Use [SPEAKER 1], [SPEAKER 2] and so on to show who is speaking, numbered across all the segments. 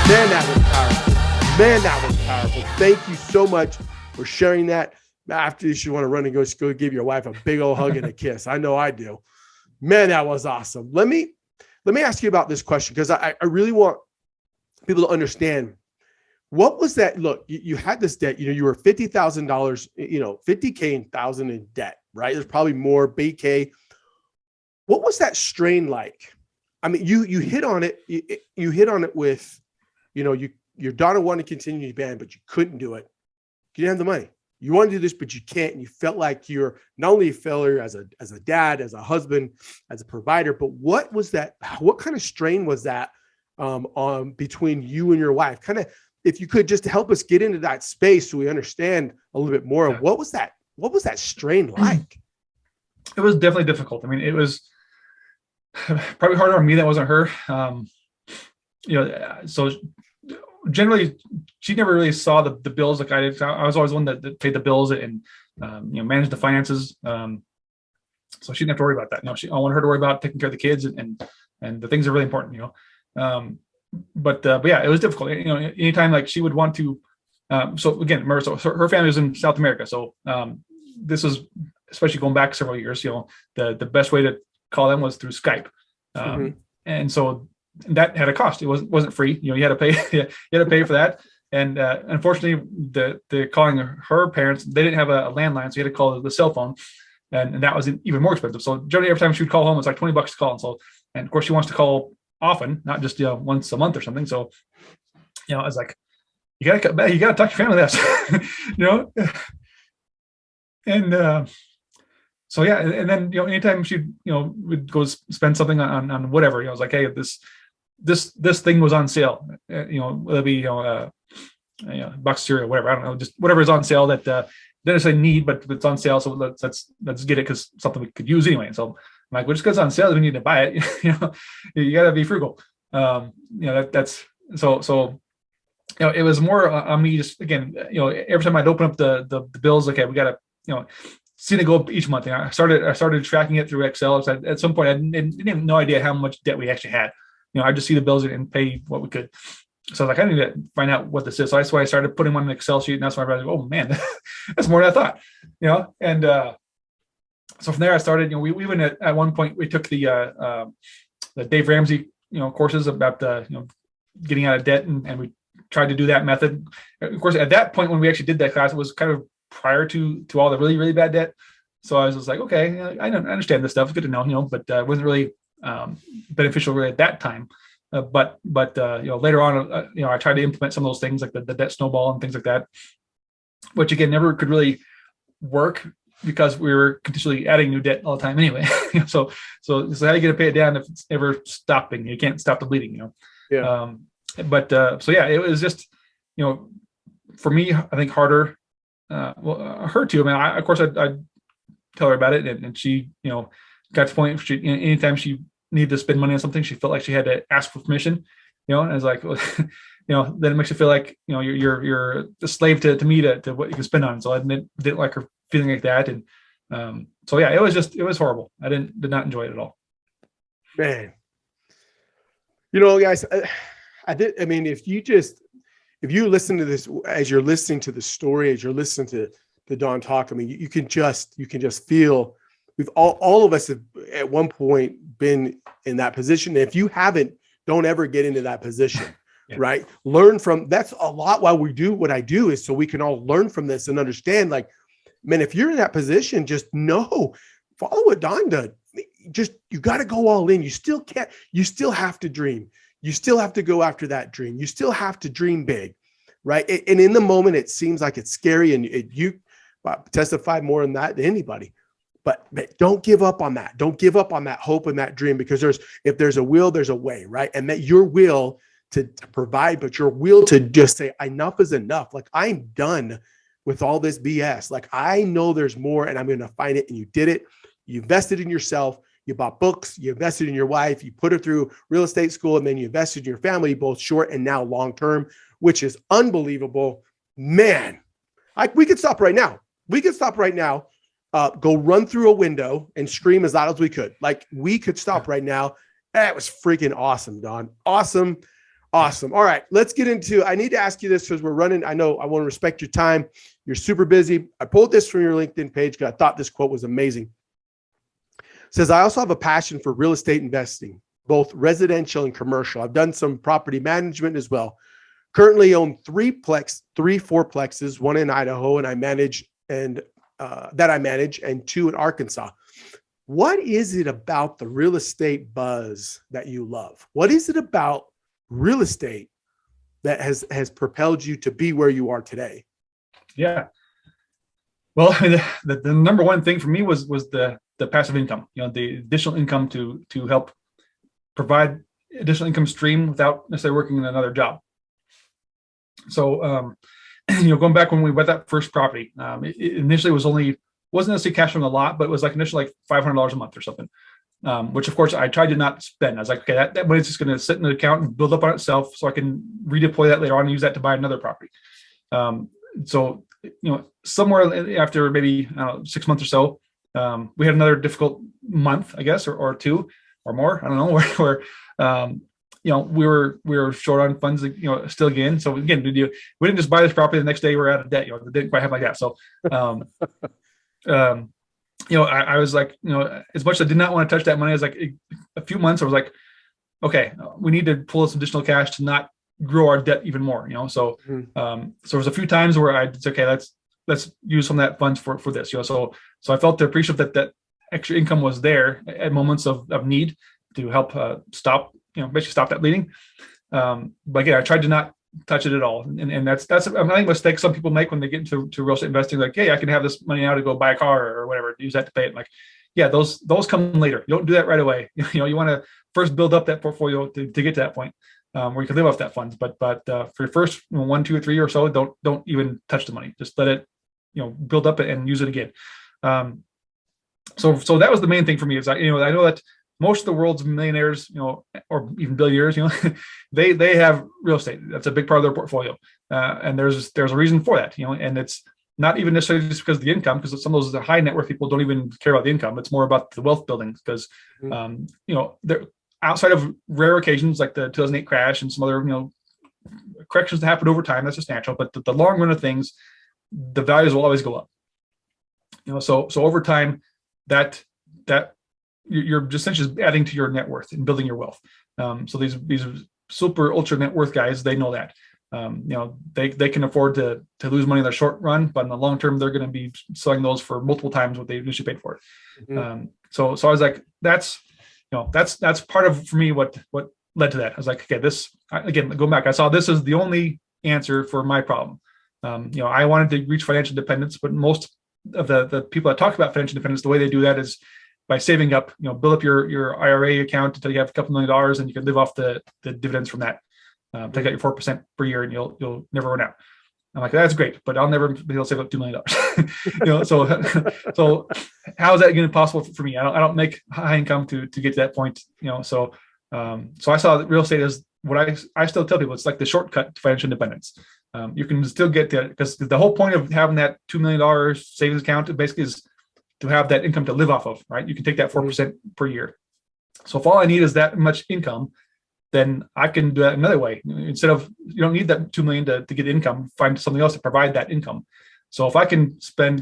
[SPEAKER 1] Man, that was powerful. Man, that was powerful. Thank you so much for sharing that. After this, you want to run and go give your wife a big old hug and a kiss. I know I do. Man, that was awesome. Let me ask you about this question, because I really want people to understand, what was that? Look, you had this debt, you were $50,000, $50K and $1,000 in debt, right? There's probably more, BK. What was that strain like? I mean, you hit on it. You hit on it with, your daughter wanted to continue your band, but you couldn't do it. You didn't have the money. You want to do this, but you can't. And you felt like you're not only a failure as a dad, as a husband, as a provider, but what was that? What kind of strain was that on between you and your wife? Kind of, if you could just help us get into that space so we understand a little bit more of what was that strain like?
[SPEAKER 2] It was definitely difficult. I mean, it was probably harder on me than it was on her. So generally, she never really saw the bills like I did. I was always the one that paid the bills and managed the finances. So she didn't have to worry about that. I wanted her to worry about taking care of the kids and the things that are really important. But yeah, it was difficult. Anytime like she would want to. So again, remember, so her family was in South America. So this was, especially going back several years. The best way to call them was through Skype, and so that had a cost. It wasn't free. You had to pay. You had to pay for that. And unfortunately, the calling her parents, they didn't have a landline, so you had to call the cell phone, and that was even more expensive. So generally, every time she would call home, it was like $20 to call. And so, and of course, she wants to call often, not just once a month or something. So, I was like, you gotta cut back. You gotta talk to your family this, and. So yeah, and then anytime she would go spend something on whatever, I was like, hey, this thing was on sale, it'll be box cereal, whatever, I don't know, just whatever is on sale that didn't necessarily need, but it's on sale, so let's get it because something we could use anyway. So I'm like, well, just because it's on sale, we need to buy it. You got to be frugal. That's so. It was more on me. Just again, every time I'd open up the bills, okay, we got to see it go up each month. I started tracking it through Excel. So at some point, I didn't have no idea how much debt we actually had. I just see the bills and pay what we could. So I was like, I need to find out what this is. So that's why I started putting them on an Excel sheet. And that's why I realized, oh man, that's more than I thought. And so from there, I started. We went at one point, we took the Dave Ramsey courses about getting out of debt, and we tried to do that method. Of course, at that point when we actually did that class, it was kind of prior to all the really, really bad debt. So I was just like, okay, I understand this stuff. It's good to know, but it wasn't really beneficial really at that time. But later on, I tried to implement some of those things like the debt snowball and things like that, which again, never could really work because we were continually adding new debt all the time anyway. So how do you get to pay it down if it's ever stopping? You can't stop the bleeding, Yeah. So yeah, it was just, for me, I think harder. Her too. I mean, of course, I'd tell her about it, and she, got to the point. Anytime she needed to spend money on something, she felt like she had to ask for permission. And I was like, well, then it makes you feel like you're a slave to me to what you can spend on. So I didn't like her feeling like that, and so yeah, it was horrible. I did not enjoy it at all.
[SPEAKER 1] Man, guys, I did. I mean, if you listen to this, as you're listening to the story, as you're listening to Don talk, I mean, you can just feel we've all of us have at one point been in that position. If you haven't, don't ever get into that position, right? Learn from, that's a lot why we do what I do, is so we can all learn from this and understand, like, man, if you're in that position, just follow what Don did. You got to go all in. You still have to dream. You still have to go after that dream. You still have to dream big, right? And in the moment, it seems like it's scary, and you testify more on that than anybody. But don't give up on that. Don't give up on that hope and that dream, because if there's a will, there's a way, right? And that your will to provide, but your will to just say enough is enough. Like, I'm done with all this BS. Like, I know there's more, and I'm going to find it. And you did it. You invested in yourself. You bought books, you invested in your wife, you put her through real estate school, and then you invested in your family, both short and now long-term, which is unbelievable. Man, we could stop right now. Go run through a window and scream as loud as we could. Like, we could stop right now. That was freaking awesome, Don. Awesome. Awesome. All right, let's get into, I need to ask you this because we're running. I know I want to respect your time. You're super busy. I pulled this from your LinkedIn page because I thought this quote was amazing. It says, I also have a passion for real estate investing, both residential and commercial. I've done some property management as well. Currently own three fourplexes, one in Idaho, and I manage and two in Arkansas. What is it about the real estate buzz that you love? What is it about real estate that has propelled you to be where you are today?
[SPEAKER 2] Yeah. Well, the number one thing for me was the passive income, the additional income to help provide additional income stream without necessarily working in another job. So, going back when we bought that first property, it initially wasn't necessarily cash flowing a lot, but it was like initially like $500 a month or something. Which of course I tried to not spend. I was like, okay, that money's just going to sit in the account and build up on itself, so I can redeploy that later on and use that to buy another property. So somewhere after maybe 6 months or so, we had another difficult month, I guess, or two or more. I don't know where we were short on funds, still again. So again, we didn't just buy this property the next day we're out of debt. It didn't quite happen like that. So. I was like, as much as I did not want to touch that money, I was like, a few months, I was like, okay, we need to pull some additional cash to not grow our debt even more, So, so there was a few times where I said, okay, let's use some of that funds for this, So I felt appreciative that extra income was there at moments of need to help basically stop that bleeding. But again, I tried to not touch it at all. And that's I think a mistake some people make when they get into real estate investing, like, hey, I can have this money now to go buy a car or whatever, use that to pay it. Like, yeah, those come later. You don't do that right away. You want to first build up that portfolio to get to that point where you can live off that funds. But for your first 1, 2, or 3 or so, don't even touch the money. Just let it, build up and use it again. So that was the main thing for me. Is I know that most of the world's millionaires, or even billionaires, they have real estate. That's a big part of their portfolio. And there's a reason for that, and it's not even necessarily just because of the income, because some of those high net worth people don't even care about the income. It's more about the wealth building because, they're outside of rare occasions like the 2008 crash and some other, corrections that happen over time. That's just natural. But the long run of things, the values will always go up. So over time, that you're just essentially adding to your net worth and building your wealth. So these super ultra net worth guys, they know that. They can afford to lose money in the short run, but in the long term, they're going to be selling those for multiple times what they initially paid for it. Mm-hmm. So I was like, that's part of, for me, what led to that. I was like, okay, again, going back, I saw this as the only answer for my problem. I wanted to reach financial independence, but most of the people that talk about financial independence, the way they do that is by saving up, build up your IRA account until you have a couple $1 million, and you can live off the dividends from that. Take out your 4% per year, and you'll never run out. I'm like, that's great, but I'll never be able to save up $2 million. So how is that going to be possible for me? I don't make high income to get to that point. So I saw that real estate as what I still tell people. It's like the shortcut to financial independence. You can still get there because the whole point of having that $2 million savings account basically is to have that income to live off of, right? You can take that 4% per year. So if all I need is that much income, then I can do that another way. Instead of, you don't need that $2 million to get income, find something else to provide that income. So if I can spend,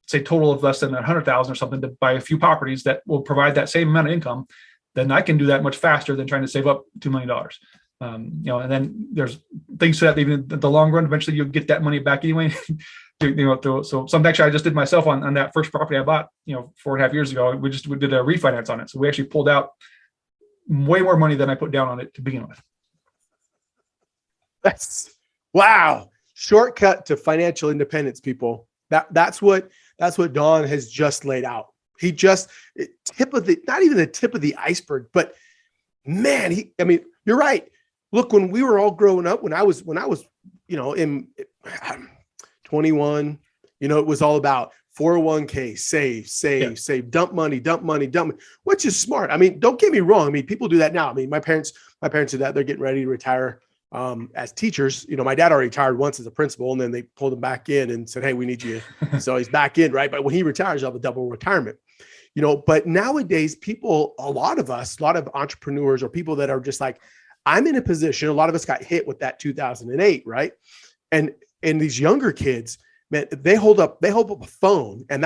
[SPEAKER 2] say total of less than 100,000 or something to buy a few properties that will provide that same amount of income, then I can do that much faster than trying to save up $2 million. And then there's things to that, even in the long run, eventually you'll get that money back anyway. So something actually I just did myself on that first property I bought, 4.5 years ago. We did a refinance on it. So we actually pulled out way more money than I put down on it to begin with.
[SPEAKER 1] Wow. Shortcut to financial independence, people. That's what Don has just laid out. He just not even the tip of the iceberg, but man, you're right. Look, when we were all growing up, when I was, in 21, it was all about 401k, save, dump money, which is smart. Don't get me wrong. People do that now. My parents do that. They're getting ready to retire as teachers. My dad already retired once as a principal, and then they pulled him back in and said, hey, we need you. So he's back in, right? But when he retires, he'll have a double retirement. But nowadays a lot of entrepreneurs or people that are just like, I'm in a position, a lot of us got hit with that 2008, right? And these younger kids, man, they hold up a phone, and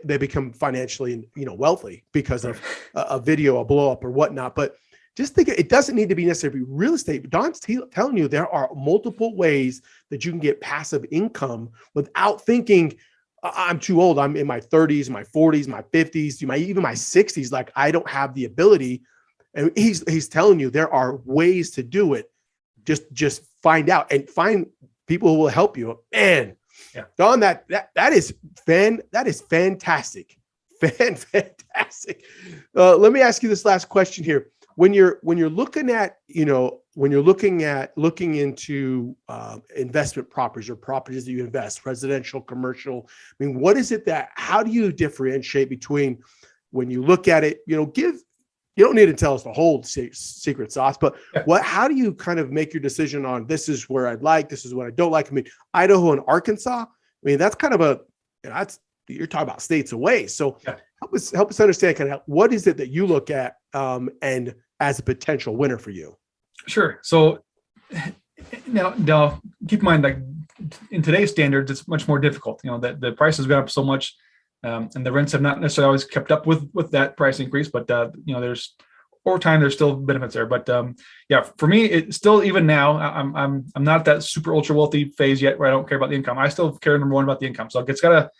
[SPEAKER 1] they become financially, wealthy because of a video, a blow up or whatnot. But just think, it doesn't need to be necessarily real estate. Don's telling you there are multiple ways that you can get passive income without thinking, I'm too old. I'm in my 30s, my 40s, my 50s, even my 60s. Like, I don't have the ability. And he's telling you there are ways to do it. Just find out and find people who will help you. Man,
[SPEAKER 2] yeah.
[SPEAKER 1] Don, that is fantastic. Fantastic. Let me ask you this last question here. When you're looking at, looking into investment properties or properties that you invest, residential, commercial, I mean, what is it how do you differentiate between when you look at it, you don't need to tell us the whole secret sauce, but how do you kind of make your decision on, this is where I'd like, this is what I don't like? I mean, Idaho and Arkansas, I mean, that's kind of you're talking about states away. So help us understand kind of what is it that you look at and as a potential winner for you.
[SPEAKER 2] Sure. So now keep in mind, like, in today's standards, it's much more difficult. That the price has gone up so much, and the rents have not necessarily always kept up with that price increase. But there's over time, there's still benefits there. But for me, it's still, even now, I'm not that super ultra wealthy phase yet where I don't care about the income. I still care, number one, about the income. So it's gotta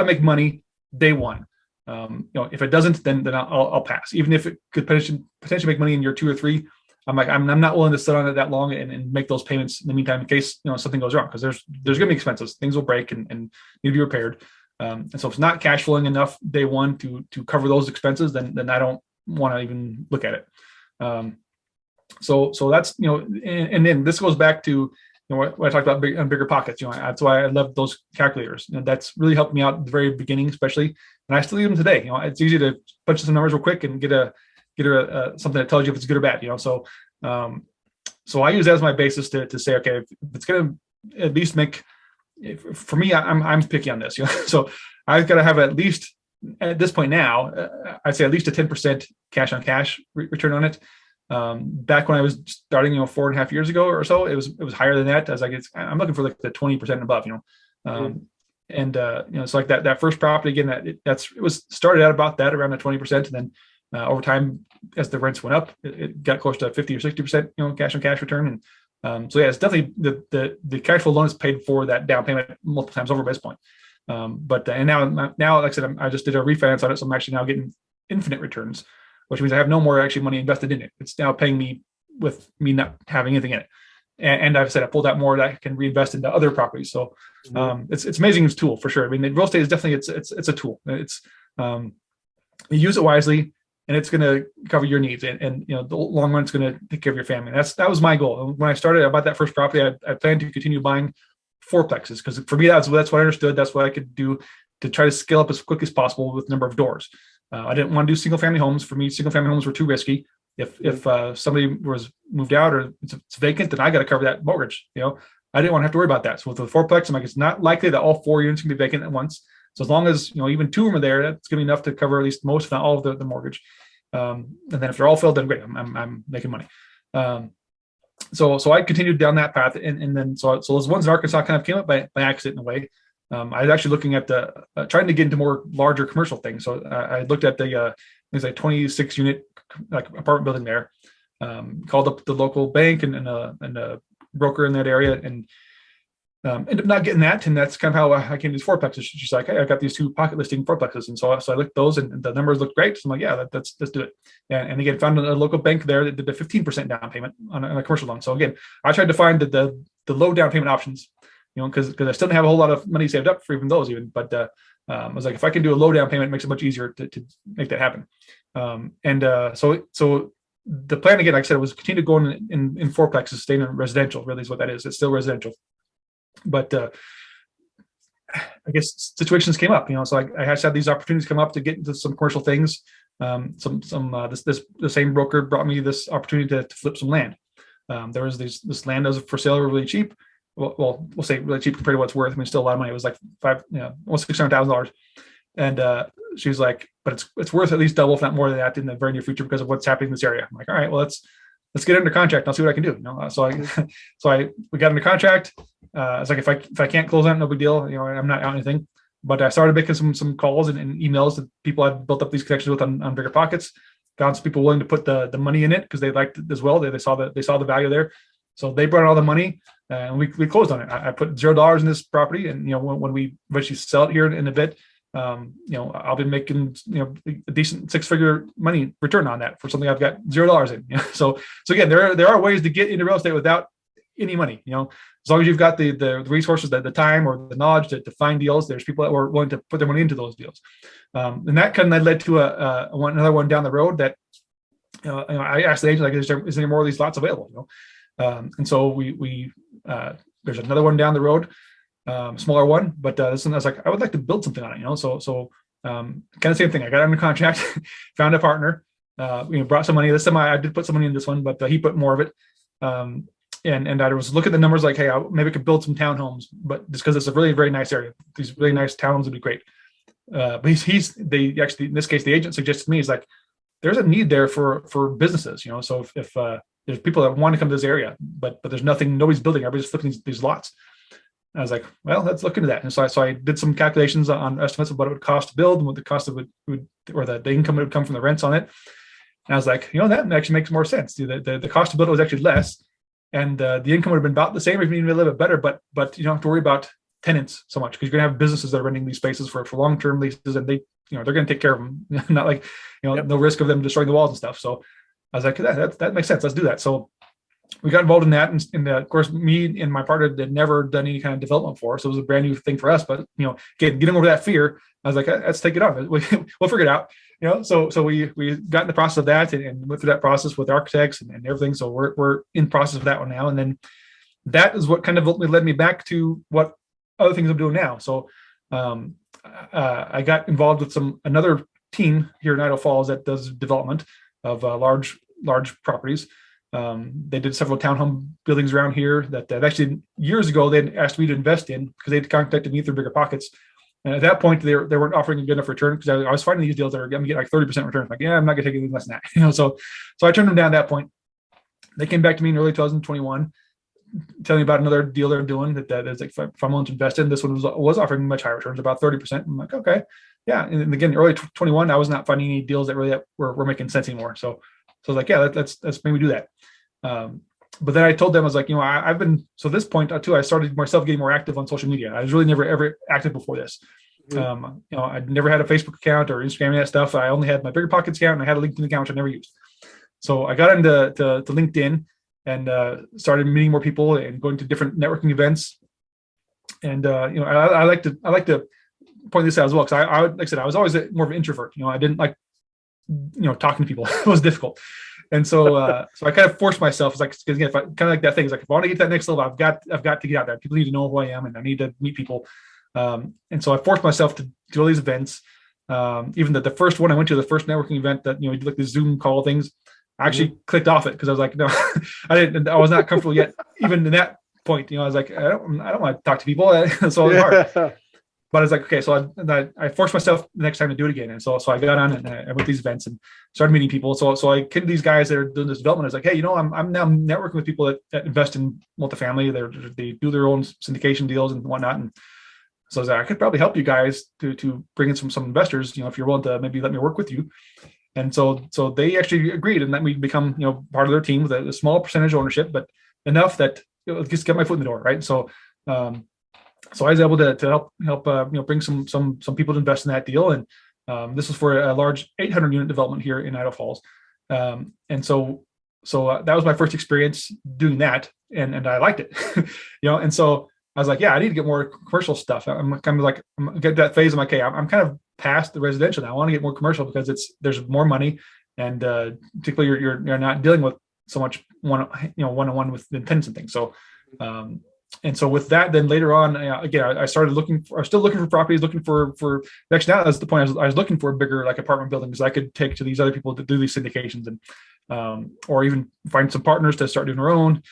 [SPEAKER 2] make money day one. If it doesn't, then I'll pass. Even if it could potentially make money in year 2 or 3, I'm not willing to sit on it that long and make those payments in the meantime, in case something goes wrong, because there's going to be expenses. Things will break and need to be repaired. And so if it's not cash flowing enough day one to cover those expenses, then I don't want to even look at it. So that's, and then this goes back to what I talked about bigger pockets. That's why I love those calculators. That's really helped me out at the very beginning, especially, and I still use them today. It's easy to punch some numbers real quick and get something that tells you if it's good or bad. So I use that as my basis to say, okay, if it's going to at least make, for me, I'm picky on this. So I've got to have at least, at this point now, I'd say at least a 10% cash on cash return on it. Back when I was starting, 4.5 years ago or so, it was higher than that. I'm looking for like the 20% and above, and so like that first property, again, it was started out about that, around the 20%. And then over time, as the rents went up, it got close to 50 or 60%, cash on cash return. And so it's definitely the cash flow loan is paid for that down payment multiple times over by this point. But now, like I said, I just did a refinance on it, so I'm actually now getting infinite returns, which means I have no more actually money invested in it. It's now paying me with me not having anything in it. And I've said I pulled out more that I can reinvest into other properties. So it's amazing tool for sure. I mean, the real estate is definitely it's a tool. It's you use it wisely, and it's going to cover your needs. And the long run, it's going to take care of your family. That was my goal. When I started, I bought that first property. I planned to continue buying fourplexes, because for me, that's what I understood. That's what I could do to try to scale up as quickly as possible with the number of doors. I didn't want to do single family homes. For me, single family homes were too risky. If somebody was moved out or it's vacant, then I got to cover that mortgage. I didn't want to have to worry about that. So with the fourplex, I'm like, it's not likely that all 4 units can be vacant at once. So as long as even 2 of them are there, that's going to be enough to cover at least most, if not all, of the mortgage. And then if they're all filled, then great, I'm making money. So I continued down that path, and then so those ones in Arkansas kind of came up by accident in a way. I was actually looking at trying to get into more larger commercial things. So I looked at there's a 26 unit like apartment building there. Called up the local bank and a broker in that area, and ended up not getting that. And that's kind of how I came to these fourplexes. She's like, hey, I got these 2 pocket listing fourplexes, and so I looked at those, and the numbers looked great. So I'm like, yeah, let's do it. And again, found a local bank there that did a 15% down payment on a commercial loan. So again, I tried to find the low down payment options, because I still didn't have a whole lot of money saved up for even those. But I was like, if I can do a low down payment, it makes it much easier to make that happen. So the plan, again, like I said, was continue going in fourplexes, staying in residential. Really is what that is. It's still residential. But I guess situations came up, so I had these opportunities come up to get into some commercial things. The same broker brought me this opportunity to flip some land. There was this land that was for sale really cheap. Well, we'll say really cheap compared to what it's worth. I mean, still a lot of money. It was like almost $600,000. And she was like, but it's worth at least double, if not more than that, in the very near future because of what's happening in this area. I'm like, all right, well, let's get under contract. I'll see what I can do. We got under contract. It's like, if I can't close on it, no big deal. I'm not out anything. But I started making some calls and emails that people I'd built up these connections with on Bigger Pockets. Found some people willing to put the money in it because they liked it as well. They saw the value there, so they brought all the money and we closed on it. I put $0 in this property, and when we eventually sell it here in a bit, I'll be making a decent 6-figure money return on that for something I've got $0 in. So again, there are ways to get into real estate without any money. As long as you've got the resources, the time or the knowledge to find deals, there's people that were willing to put their money into those deals. And that kind of led to another one down the road that I asked the agent, like, is there more of these lots available? And so we there's another one down the road, smaller one, but this one I was like, I would like to build something on it. So kind of same thing. I got under contract, found a partner, brought some money. This time I did put some money in this one, but he put more of it. And I was looking at the numbers like, hey, maybe I could build some townhomes, but just because it's a really, very nice area, these really nice towns would be great. But they actually, in this case, the agent suggested to me, he's like, there's a need there for businesses, So if there's people that want to come to this area, but there's nothing, nobody's building, everybody's flipping these lots. And I was like, well, let's look into that. And so I did some calculations on estimates of what it would cost to build and what the cost of it would, or the income would come from the rents on it. And I was like, that actually makes more sense. The cost to build it was actually less. And the income would have been about the same, if even a little bit better, but you don't have to worry about tenants so much, because you're gonna have businesses that are renting these spaces for long-term leases, and they're gonna take care of them. Not like
[SPEAKER 1] Yep.
[SPEAKER 2] no risk of them destroying the walls and stuff. So I was like, that makes sense. Let's do that. So we got involved in that, and of course, me and my partner had never done any kind of development before, so it was a brand new thing for us. But getting over that fear, I was like, let's take it on. We'll figure it out. So we got in the process of that and went through that process with architects and everything. So we're in process of that one now. And then that is what kind of ultimately led me back to what other things I'm doing now. So I got involved with another team here in Idaho Falls that does development of large properties. They did several townhome buildings around here that actually years ago they asked me to invest in, because they'd contacted me through Bigger Pockets. And at that point, they weren't offering a good enough return, because I was finding these deals that are going to get like 30% return. Like, yeah, I'm not going to take anything less than that. So I turned them down at that point. They came back to me in early 2021, telling me about another deal they're doing that is like, if I'm willing to invest in. This one was offering much higher returns, about 30%. I'm like, okay, yeah. And again, early 21, I was not finding any deals that really were making sense anymore. So I was like, yeah, let's maybe do that. But then I told them, I was like, I've been, so at this point too, I started myself getting more active on social media. I was really never ever active before this. Mm-hmm. I'd never had a Facebook account or Instagram and that stuff. I only had my Bigger Pockets account, and I had a LinkedIn account, which I never used. So I got into to LinkedIn and started meeting more people and going to different networking events. And I like to point this out as well, because I like I said, I was always more of an introvert. I didn't like talking to people. It was difficult. And so I kind of forced myself. It's like, again, if I kind of like that thing. It's like, if I want to get to that next level, I've got to get out there. People need to know who I am, and I need to meet people. And so I forced myself to do all these events. Even the first one I went to, the first networking event that we did like the Zoom call things, I actually clicked off it, because I was like, no, I was not comfortable yet. Even in that point, I was like, I don't want to talk to people. So it was hard. But I was like, okay, so I forced myself the next time to do it again. And so I got on and I went to these events and started meeting people. So I came to these guys that are doing this development. I was like, hey, I'm now networking with people that invest in multifamily. They do their own syndication deals and whatnot. And so I was like, I could probably help you guys to bring in some investors, if you're willing to maybe let me work with you. And so they actually agreed and let me become, part of their team with a small percentage ownership, but enough that just get my foot in the door. Right. So I was able to help bring some people to invest in that deal, and this was for a large 800 unit development here in Idaho Falls, and so that was my first experience doing that, and I liked it, and so I was like, yeah, I need to get more commercial stuff. I'm kind of like, I'm get that phase. I'm like, okay, I'm kind of past the residential now. I want to get more commercial because there's more money, and particularly you're not dealing with so much one-on-one with the tenants and things. So. And so with that, then later on, again, I started looking for properties, looking for actually now that's the point. I was looking for bigger like apartment buildings I could take to these other people to do these syndications, and or even find some partners to start doing their own.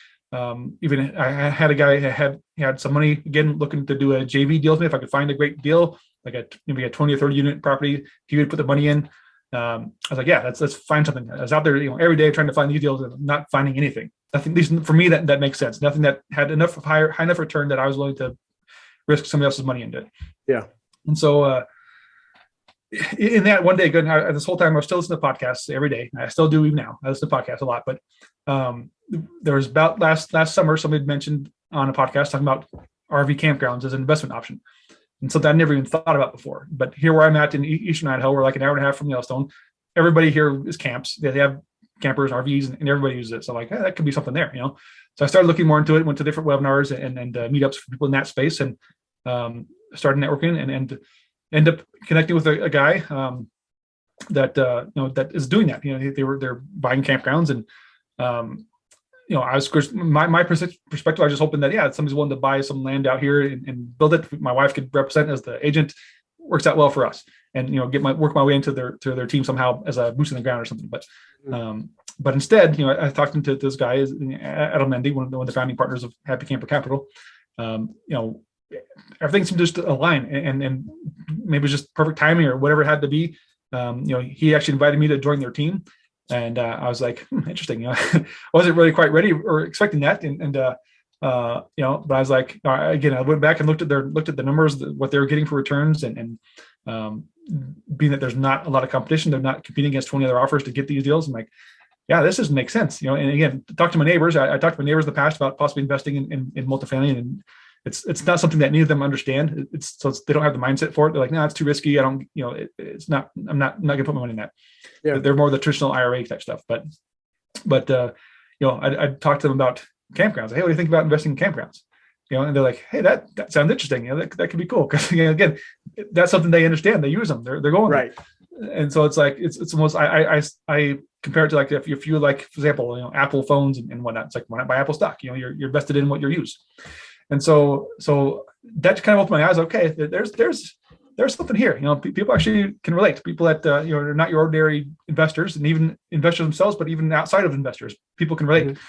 [SPEAKER 2] Even I had a guy who had some money, again, looking to do a JV deal with me. If I could find a great deal, like maybe a 20 or 30 unit property, he would put the money in. I was like, yeah, let's find something. I was out there, every day trying to find these deals and not finding anything. Nothing, at least for me, that makes sense. Nothing that had enough of high enough return that I was willing to risk somebody else's money into it.
[SPEAKER 1] Yeah.
[SPEAKER 2] And so in that one day, this whole time I was still listening to podcasts every day. I still do even now. I listen to podcasts a lot, but there was about last summer, somebody mentioned on a podcast talking about RV campgrounds as an investment option. And something I never even thought about before. But here where I'm at in Eastern Idaho, we're like an hour and a half from Yellowstone. Everybody here is camps. They have campers, RVs, and everybody uses it. So I'm like, that could be something there, So I started looking more into it, went to different webinars and meetups for people in that space, and started networking and end up connecting with a guy that that is doing that. They're buying campgrounds, and I was my perspective. I was just hoping that somebody's willing to buy some land out here and build it. My wife could represent as the agent. Works out well for us, and work my way into their team somehow as a boots on the ground or something. But instead, I talked to this guy, Adam Mendy, one of the founding partners of Happy Camper Capital. Everything seemed to just align, and maybe it was just perfect timing or whatever it had to be. He actually invited me to join their team, and I was like, interesting. I wasn't really quite ready or expecting that, but I was like, again, I went back and looked at the numbers, what they were getting for returns, and being that there's not a lot of competition, they're not competing against 20 other offers to get these deals. I'm like, yeah, this doesn't make sense. And again, talk to my neighbors. I talked to my neighbors in the past about possibly investing in multifamily, and it's not something that neither of them understand. They don't have the mindset for it. They're like, no, it's too risky. I don't, it's not, I'm not gonna put my money in that. Yeah. They're more the traditional IRA type stuff. But I'd talk to them about campgrounds. Hey, what do you think about investing in campgrounds? And they're like, hey, that sounds interesting. That could be cool. Because again, that's something they understand. They use them. They're going right. And so it's like, it's almost, I compare it to like, if you like, for example, Apple phones and whatnot, it's like, why not buy Apple stock? You're vested in what you use. And so that kind of opened my eyes. Okay, there's something here. People actually can relate. People that are not your ordinary investors, and even investors themselves, but even outside of investors, people can relate. Mm-hmm.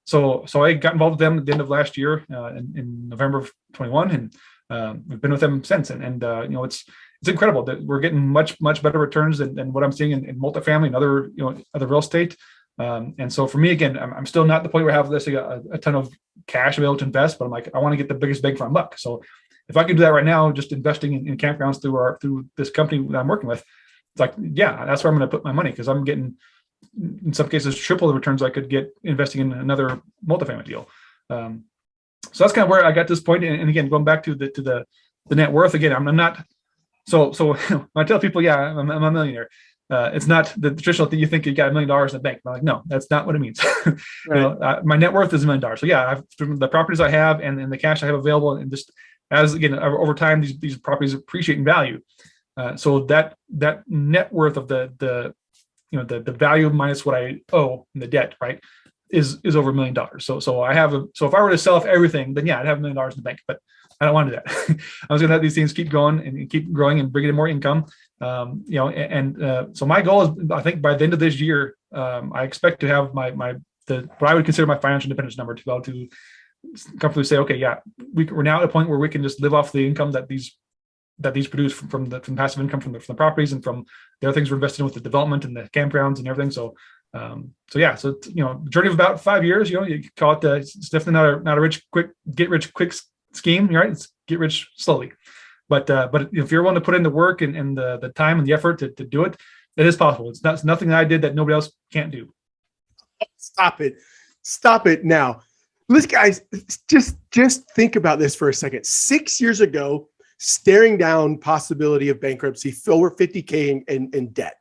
[SPEAKER 2] So I got involved with them at the end of last year, in November of 21, and we've been with them since. And it's incredible that we're getting much better returns than what I'm seeing in multifamily and other real estate. And so for me, again, I'm still not at the point where I have a ton of cash available to invest, but I'm like, I want to get the biggest bang for my buck. So if I could do that right now, just investing in campgrounds through this company that I'm working with, it's like, yeah, that's where I'm going to put my money, because I'm getting, in some cases, triple the returns I could get investing in another multifamily deal. So that's kind of where I got to this point. And again, going back to the net worth, again, I'm not. So when I tell people, yeah, I'm a millionaire. It's not the traditional thing. You think you got $1 million in the bank. I'm like, no, that's not what it means. Right. My net worth is $1 million. So yeah, from the properties I have and the cash I have available, and just as again over time, these properties appreciate in value. So that net worth of the value minus what I owe in the debt, right, is over $1 million. So if I were to sell off everything, then yeah, I'd have $1 million in the bank. But I don't want to do that. I was going to have these things keep going and keep growing and bringing in more income. So my goal is, I think by the end of this year, I expect to have what I would consider my financial independence number, to be able to comfortably say, okay, yeah, we're now at a point where we can just live off the income that these produce from passive income from the properties and from the other things we're invested in with the development and the campgrounds and everything. So journey of about 5 years. You call it it's definitely not a get rich quick scheme, right? It's get rich slowly. But if you're willing to put in the work and the time and the effort to do it, it is possible. It's nothing that I did that nobody else can't do.
[SPEAKER 1] Stop it now. Listen, guys, just think about this for a second. 6 years ago, staring down possibility of bankruptcy, over $50K in debt,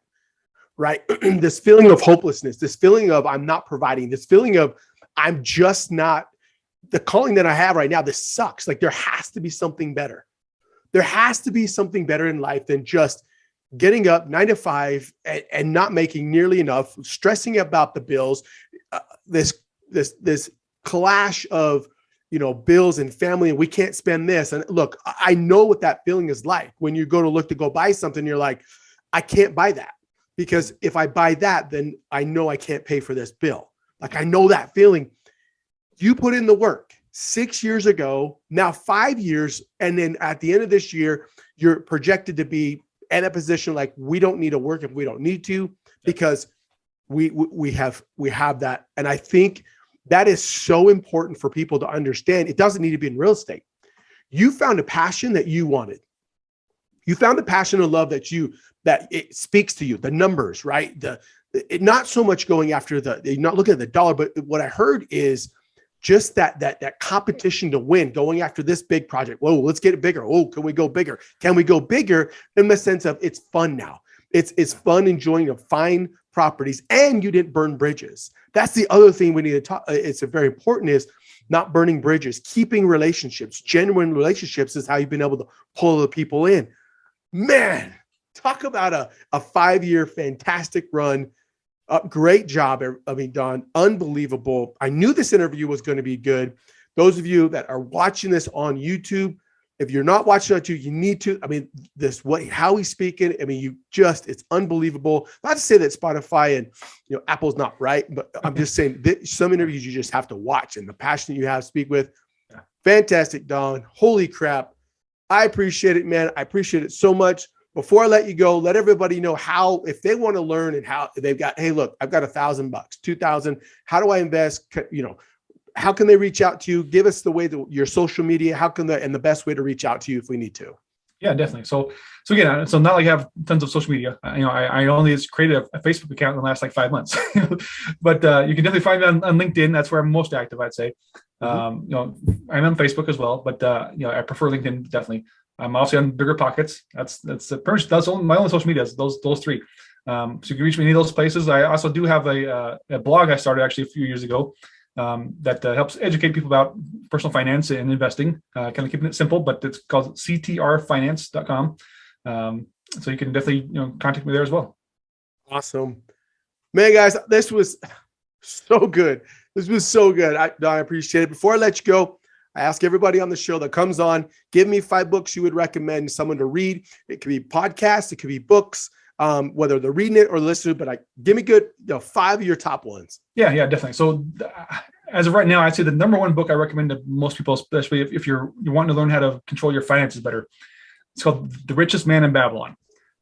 [SPEAKER 1] right? This feeling of hopelessness, this feeling of I'm not providing, this feeling of I'm just not the calling that I have right now. This sucks. Like, there has to be something better. There has to be something better in life than just getting up 9 to 5 and not making nearly enough, stressing about the bills, this clash of, bills and family, and we can't spend this. And look, I know what that feeling is like when you go buy something. You're like, I can't buy that, because if I buy that, then I know I can't pay for this bill. Like, I know that feeling. You put in the work 6 years ago, now 5 years. And then at the end of this year, you're projected to be in a position like we don't need to work if we don't need to, because we have that. And I think that is so important for people to understand. It doesn't need to be in real estate. You found a passion that you wanted. You found the passion and love that it speaks to you, the numbers, right? Not so much going after not looking at the dollar, but what I heard is just that competition to win, going after this big project. Whoa, let's get it bigger. Oh, can we go bigger? Can we go bigger? In the sense of it's fun now. It's fun enjoying to find properties, and you didn't burn bridges. That's the other thing we need to talk. It's very important, is not burning bridges, keeping relationships. Genuine relationships is how you've been able to pull the people in. Man, talk about a 5-year fantastic run. Great job. I mean, Don, unbelievable. I knew this interview was going to be good. Those of you that are watching this on YouTube, if you're not watching on YouTube, you need to. I mean, how he's speaking. I mean, it's unbelievable. Not to say that Spotify and Apple's not right, but I'm just saying that some interviews you just have to watch, and the passion you have to speak with. Fantastic, Don. Holy crap. I appreciate it, man. I appreciate it so much. Before I let you go, let everybody know how, if they want to learn, and how they've got, hey, look, I've got $1,000, $2,000. How do I invest? How can they reach out to you? Give us the way that your social media, and the best way to reach out to you if we need to. Yeah,
[SPEAKER 2] definitely. So again, so not like I have tons of social media. I only just created a Facebook account in the last 5 months, but you can definitely find me on LinkedIn. That's where I'm most active, I'd say. I'm on Facebook as well, but I prefer LinkedIn definitely. I'm also on Bigger Pockets. That's my only social media. Those three. So you can reach me in any of those places. I also do have a blog I started actually a few years ago that helps educate people about personal finance and investing. Kind of keeping it simple, but it's called ctrfinance.com. So you can definitely contact me there as well.
[SPEAKER 1] Awesome, man, guys. This was so good. Don, I appreciate it. Before I let you go, I ask everybody on the show that comes on, give me 5 books you would recommend someone to read. It could be podcasts, it could be books, whether they're reading it or listening, but give me good 5 of your top ones.
[SPEAKER 2] Yeah, definitely. So as of right now, I'd say the number 1 book I recommend to most people, especially if you're wanting to learn how to control your finances better. It's called The Richest Man in Babylon.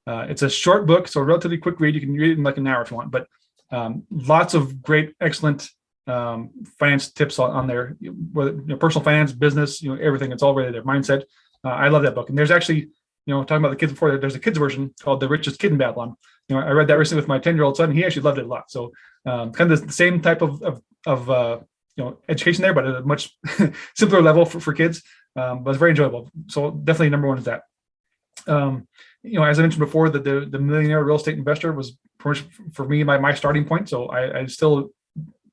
[SPEAKER 2] It's a short book, so a relatively quick read. You can read it in an hour if you want, but lots of great, excellent finance tips on there, whether personal finance, business, everything. It's all right there. Mindset. I love that book. And there's actually, talking about the kids before, there's a kids version called The Richest Kid in Babylon. I read that recently with my 10-year-old son. He actually loved it a lot. So kind of the same type of education there, but at a much simpler level for kids. But it's very enjoyable. So definitely number 1 is that. As I mentioned before, the Millionaire Real Estate Investor was for me my starting point. So I still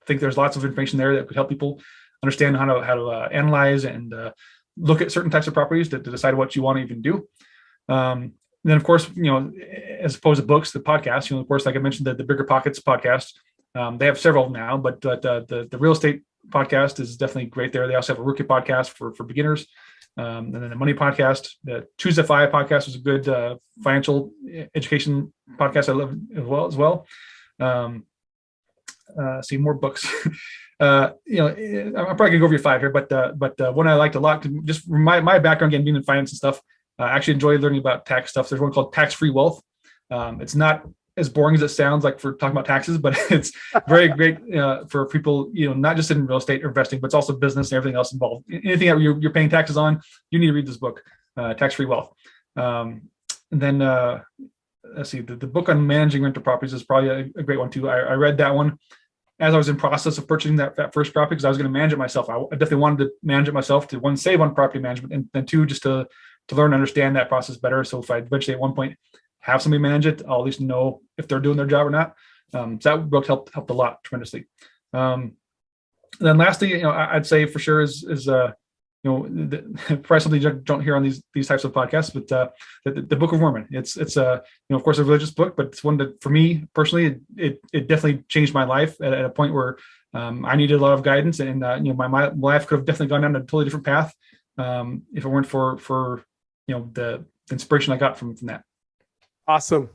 [SPEAKER 2] think there's lots of information there that could help people understand how to analyze and look at certain types of properties to decide what you want to even do. And then of course, as opposed to books, the podcast, of course, like I mentioned, the Bigger Pockets podcast, they have several now, but the real estate podcast is definitely great there. They also have a rookie podcast for beginners. And then the money podcast, the Choose the Five podcast is a good financial education podcast. I love as well. See more books. I'm probably gonna go over your 5 here, but one I liked a lot, just from my background, again, being in finance and stuff. I actually enjoy learning about tax stuff. There's one called Tax-Free Wealth. It's not as boring as it sounds like for talking about taxes, but it's very great for people, not just in real estate or investing, but it's also business and everything else involved. Anything that you're paying taxes on, you need to read this book, Tax-Free Wealth. And then let's see, the book on managing rental properties is probably a great one too. I read that one as I was in process of purchasing that first property, because I was going to manage it myself. I definitely wanted to manage it myself, to 1, save on property management, and then 2, just to learn and understand that process better. So if I eventually at one point have somebody manage it, I'll at least know if they're doing their job or not. So that book helped a lot tremendously. And then lastly, I'd say for sure is probably something you don't hear on these types of podcasts, but the Book of Mormon. It's of course a religious book, but it's one that for me personally, it definitely changed my life at a point where I needed a lot of guidance, and my life could have definitely gone down a totally different path if it weren't for the inspiration I got from that.
[SPEAKER 1] Awesome.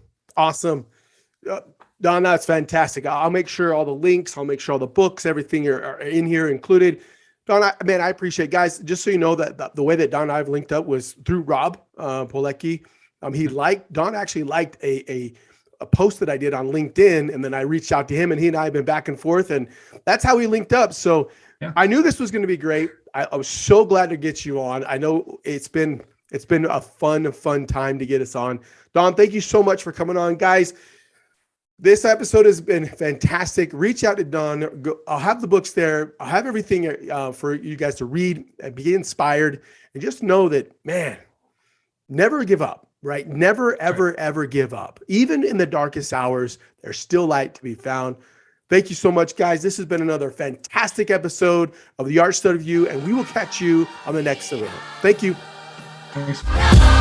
[SPEAKER 1] Don, that's fantastic. I'll make sure all the links, I'll make sure all the books, everything are in here included. Don, I appreciate it. Guys, just so you know that the way that Don and I have linked up was through Rob Polecki. Don actually liked a post that I did on LinkedIn, and then I reached out to him, and he and I have been back and forth, and that's how we linked up. So I knew this was going to be great. I was so glad to get you on. I know it's been a fun time to get us on. Don, thank you so much for coming on, guys. This episode has been fantastic. Reach out to Don. I'll have the books there. I'll have everything for you guys to read and be inspired, and just know that, man, never give up, right? Never, ever, ever give up. Even in the darkest hours, there's still light to be found. Thank you so much, guys. This has been another fantastic episode of The Art Study of You, and we will catch you on the next episode. Thank you.
[SPEAKER 2] Thanks.